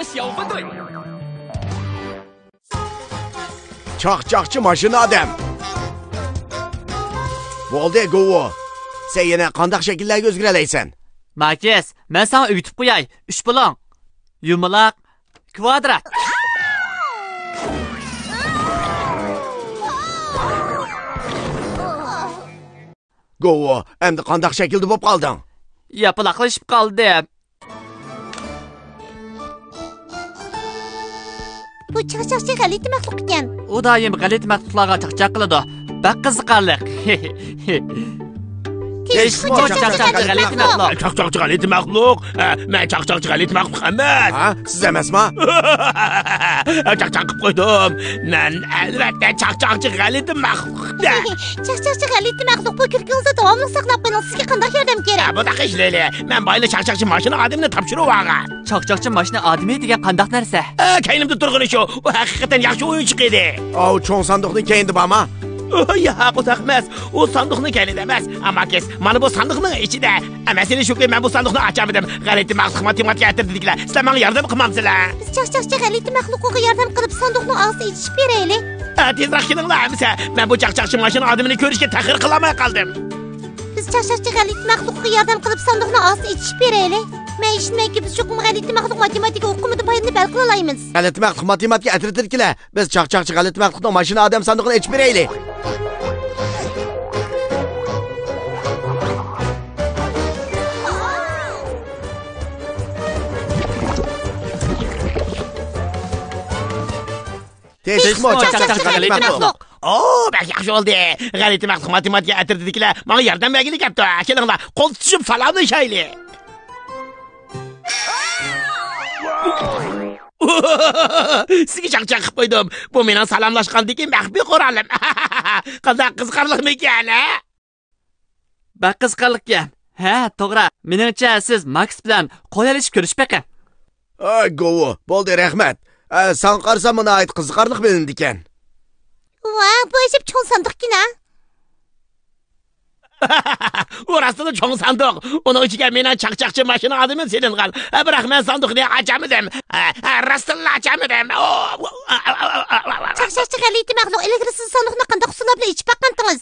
小分队。Çaqçaqçı maşını adam. Bo'ldi Go'u. Sen yana qandaq shakllarga o'zgaraysan? Markes, men sana o'yitib qo'yay. 3 buloq. Yumaloq, kvadrat. Go'u, endi qandaq shaklda bo'lib qolding? Yapaloqlashib qoldim. Bu chaqchaqchi g'alati maxluq ekan. U doim g'alati maxluqlarga chaqchaq qiladi. Bak qiziqarli. Çaqçaqçı g'alati maxluq. Men chaqchaqçı g'alati maxluq emas. Ha, siz emasmi? Chaqchaq qilib qo'ydim. Men albatta chaqchaqçı g'alati maxluqda. Chaqchaqchi g'alati maxluq bu kirkingizda davomli saqlab qo'ying. Sizga qanday yordam kerak? Bu daqiq ishlayli. Men boyli chaqchaqçı mashina odamni topshirib olgan. Chaqchaqchi mashina odami degan qandaq narsa? Kaynimda turg'ini shu. U haqiqatan yaxshi o'yinchi edi. O cho'ng sandiqni keyindi bormi? Ya, bu emas. O sandıqni kaynida emas. Ammo kes, mana bu sandıqning ichida. Amasini shuki, men bu sandıqni ochamadim. G'alati maxluq matematika aytirdilar. Sizlar menga yordam qilmamsizlar? Biz chaqchaqchi g'alati maxluqqa yordam qilib sandiqning og'zini ichib beraylik. Tezroq kelinglar, amsa. Men bu chaqchaqchi mashina odamini ko'rishga tahir qilmay qoldim. Biz chaqchaqchi g'alati maxluqqa yordam qilib sandiqning og'zini ichib beraylik. Men ishimdagi biz cho'qim g'alati maxluq matematika o'qimida bayonni bal qila olamiz. G'alati maxluq matematika aytirdilar. Biz chaqchaqchi g'alati maxluqning mashina odam sandiqini ichib beraylik. Tekmo chaqchaqchi g'alati maxluq. Bak yaxshi oldi. G'alati maxluq matematika aytirdilar. Menga yordam bergili kapti. Kelinglar, qo'l tutishib salomlashayli. Sizga chaqchaq qilib qo'ydim. Bu mening salomlashgandagi maxfiy qo'ralim. Qanday qiziqarli ekan, ha? Bak qiziqarlikan. Ha, to'g'ri. Meningcha siz Max bilan qo'yalishib ko'rishbaqan. Ay Go'u, bo'ldi, rahmat. Sen qarasa bana ait qiziqarli bilindi ekan. Voy, bu eshib cho'ng sandiqkina. Orasida cho'ng sandiq. Uning ichiga mening chaqchaqchi mashina odami selingan. Biroq men sandiqni ochamadim. Rostilla ochamadim. Chaqchaqchi g'alati maxluq, ilgari siz sandiqni qanday usullar bilan ichib baqqandingiz?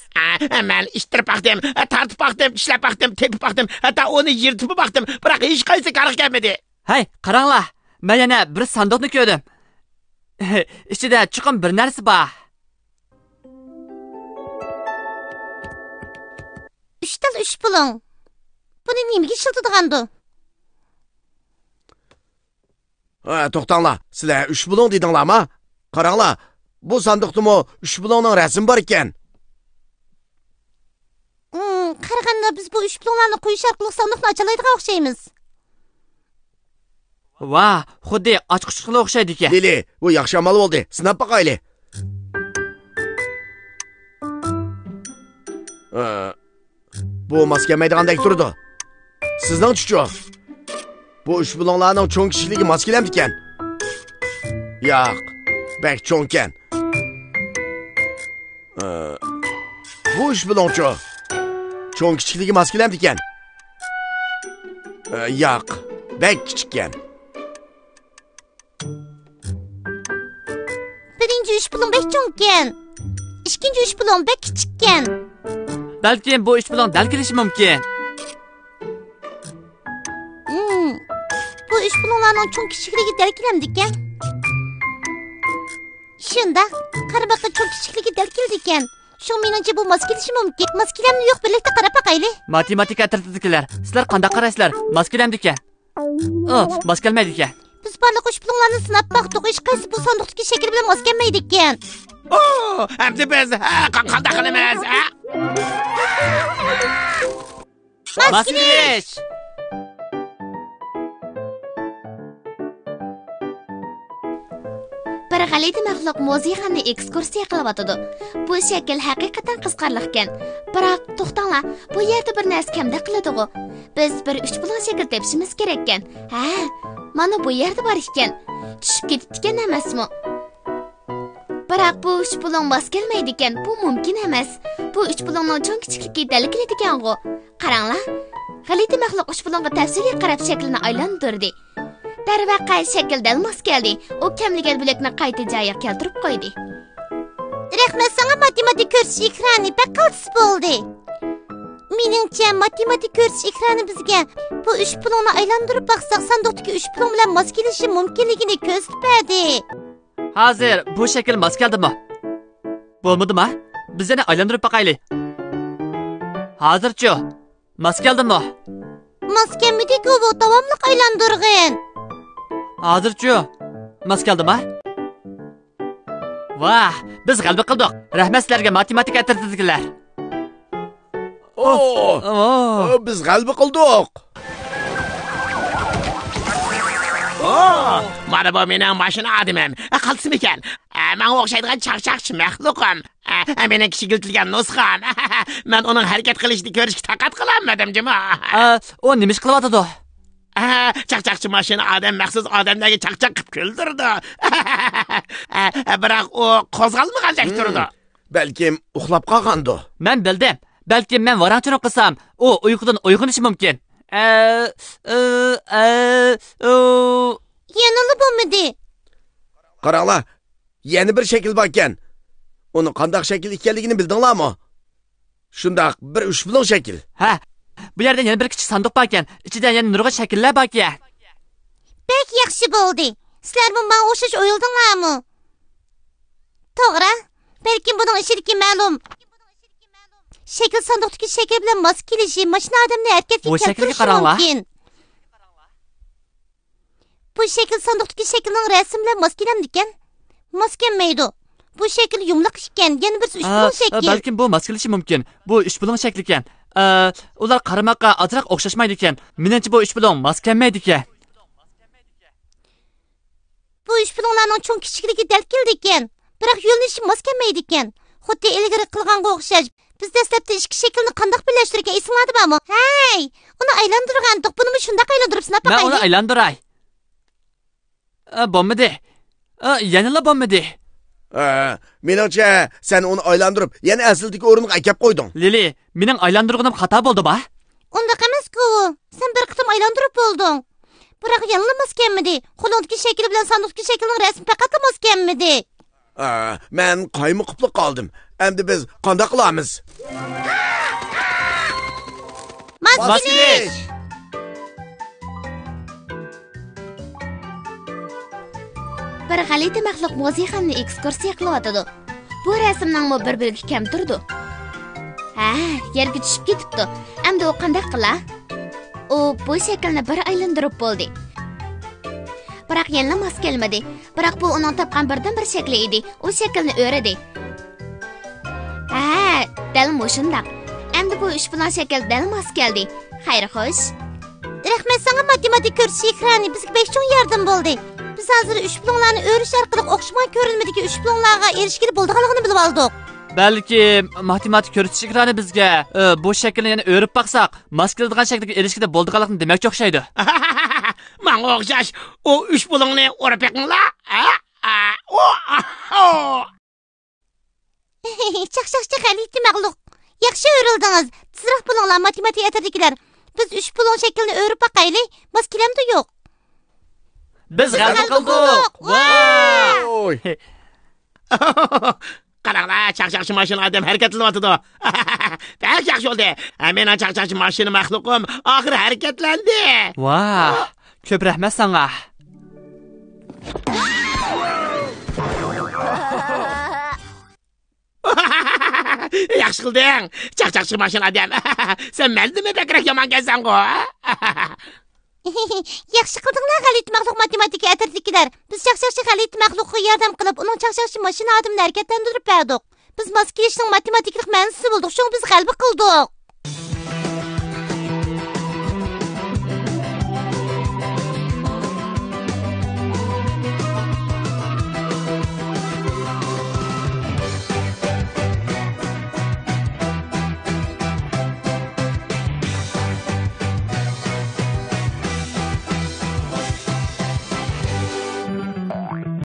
Men ishtirib baqdim, tartib baqdim, ishlab baqdim, tepib baqdim, hatto uni yirtib baqdim. Biroq hech qaysi qaror kelmadi. Hey, qaranglar. Men yana bir sandiqni ko'rdim. Ichida chuqur bir narsa bor. 3 tal 3 buloq. Buni nimaga ishlatadigandu? To'xtanglar. Sizlar 3 buloq dedinglarmi? Qaranglar. Bu sandiqdami 3 buloqning rasmi bor ekan. Qaraganda biz bu 3 buloqlarni qo'yish orqali sandiqni ochalaydigan o'xshaymiz. Va, xuddi ochqichqaga o'xshaydi ekan. Lili, bu yaxshi amal bo'ldi. Sinab boqaylik. Bu mos kelmaydigandek turdi. Sizning chuchu. Bu 3 buloqlarning cho'ng kichikligi mos kelamdi ekan. Yo'q, bak cho'ng ekan. Bu 3 buloqchi. Cho'ng kichikligi mos kelamdi ekan. Yo'q, bak kichik ekan. Birinchi 3 buloq bek cho'ng ekan. Ikkinchi 3 buloq bek kichik ekan. Balki bu 3 buloq dal kelishi mumkin. Bu 3 buloqlarning cho'ng kichikligi dal kelamdi ekan. Shunda, qarabaqa cho'ng kichikligi dal keldi ekan. Shu meningcha bu mos kelishi mumkin. Mos kelamni yo'q birlikda qarab boqaylik. Matematika tartibidagilar. Sizlar qanday qarasizlar? Mos kelamdi ekan. Mos kelmaydi ekan. Biz barliq 3 buloqlarni sinab boqdik. Hech qaysi bu sandiqdagi shakl bilan mos kelmaydi ekan. Hamda biz qanday qilamiz, ha? Mos kelish. Bir g'alati maxluq muzeyxonada ekskursiya qilyotdi. Bu shakl haqiqatan qiziqarli ekan. Biroq to'xtanglar, bu yerda bir narsa kamda qiladi-ku. Biz bir 3 buloq shakl topishimiz kerak ekan. Ha, mana bu yerda bor ekan. Tushib ketgan emasmi? Biroq bu 3 buloq mos kelmaydi ekan. Bu mumkin emas. Bu 3 buloqning cho'ng kichikligi dal keladi ekan-ku. Qaranglar. G'alati maxluq 3 buloqqa tafsiliy qarab shaklini aylantirdi. Darvaqa shakldan mos keldi. O kamligan bo'lakni qayta joyiga keltirib qo'ydi. Rahmat sana matematik ko'rsatish ekrani baqaltis bo'ldi. Meningcha matematik ko'rsatish ekrani bizga bu 3 pulni aylantirib baqsaq sanduqdagi 3 pul bilan mos kelishi mumkinligini ko'rsatadi. Hozir bu shakl mos keldimi? Bo'lmadimi? Biz yana aylantirib baqaylik. Hozirchi mos keldimi? Mos kelmidi-ku, bu davomli aylantirg'in. Hozirchi mos keldimi? Vah, biz g'alaba qildik. Rahmat sizlarga matematik atirdilar. Biz g'alaba qildik. Mana bu mening mashina adimim. Qaltismi ekan? Men o'xshaydigan chaqchaqchi maxluqim. Mening kishigiltilgan nusxam. Men uning harakat qilishini ko'rishga taqat qilolmadim, jima. O nima ish qilyapti? Chaqchaqchi mashina odam maxsus odamlarga chaqchaq qilib kuldirdi. Biroq u qo'zg'almagandek turdi. Balkim uxlab qolgandi. Men bildim. Balki men varaqchini qilsam, u uyqudan uyg'onishi mumkin. Yanılı bo'lmadi. Qaranglar, yana bir shakl bor ekan. Uni qanday shakl ekanligini bildinglarmi? Shundaq bir 3 pulon shakl. Ha, bu yerda yana bir kichik sanduq bor ekan. Ichida yana nurg'un shakllar bor ekan. Bek yaxshi bo'ldi. Sizlar bunga o'xshash o'yildinglarmi? To'g'ri. Balki buning ishidagi ma'lum. Shakl sanduqdagi shakl bilan mos kelishi mashina odamni harakatga keltirishi mumkin. Bu shakl sanduqdagi shaklning rasmi bilan mos kelamdi ekan. Mos kelmaydi. Bu shakl yumliq ekan, yana bir 3 pulon shakl. Balkim bu mos kelishi mumkin. Bu 3 pulon shakli ekan. Ular qaramaqa ozroq o'xshashmaydi ekan. Menimcha bu 3 pulon mos kelmaydi ekan. Bu 3 pulonlarning cho'ng kichikligi dal keldi ekan. Biroq yo'linishi mos kelmaydi ekan. Xuddi ilgari qilganga o'xshash. Biz dastlabda ikki shaklni qanday birlashtirgan esinglardimi? Hey, uni aylantirgandik. Buni shunday aylantirib sinab boqaylik. Men uni aylantiray. Bo'lmadi. Yanala bo'lmadi. Menimcha sen uni aylantirib, yana asldagi o'ringa akab qo'yding. Lili, mening aylantirganim xato bo'ldi-ba? Unda emas-ku. Sen bir qitim aylantirib bo'lding. Biroq yanala mos kelmadi. Qo'lingdagi shakl bilan sanduqdagi shaklning rasmi faqat mos kelmadi. Men qaymoqib qoldim. Endi biz qanday qilamiz? Maskilish! Bir g'alati maxluq musiqani ekskursiya qilyotdi. Bu rasmning bir bo'lagi kam turdi. Ha, yerga tushib ketibdi. Endi u qanday qila? U bu shaklni bir aylantirib bo'ldi. Biroq yana mos kelmadi. Biroq bu uning topgan birdan bir shakli edi. U shaklni o'radi. Ha, dal mushundaq. Endi bu 3 pulon shakl dal mos keldi. Xayr xo'sh. Rahmat sana matematik ko'rsatish ekrani bizga beshcho'ng yordam bo'ldi. Biz hozir 3 pulonlarni o'rish orqali o'xshamay ko'rinmadagi 3 pulonlarga erishgili bo'lganligini bilib oldik. Balki matematik ko'rsatish ekrani bizga bu shaklni yana o'rib baqsaq, mos keladigan shaklga erishgili bo'lganligini demakchi o'xshaydi. Menga o'xshash, o 3 pulonni o'rib beqinglar. Chaqchaqchi g'alati mag'luq. Yaxshi o'rildingiz. Tezroq pulinglar matematik atirdikilar. Biz 3 pulon shaklni o'rib baqaylik. Mos kelamdi yo'q. Biz g'alaba qildik. Voy! Qaranglar, chaqchaqchi mashina odam harakatlanayotdi. Bak yaxshi bo'ldi. Meni chaqchaqchi mashina maxluqim oxiri harakatlandi. Vah! Ko'p rahmat senga. Yaxshi qilding. Chaqchaqchi mashina odam. Sen mendimi bakrak yomon kelsan-ku? Yaxshi qildinglar g'alati maxluq matematika atirdikilar. Biz chaqchaqchi g'alati maxluqqa yordam qilib, uning chaqchaqchi mashina odamni harakatlantirib berdik. Biz mos kelishning matematiklik ma'nosi bo'ldik. Shunga biz g'alaba qildik.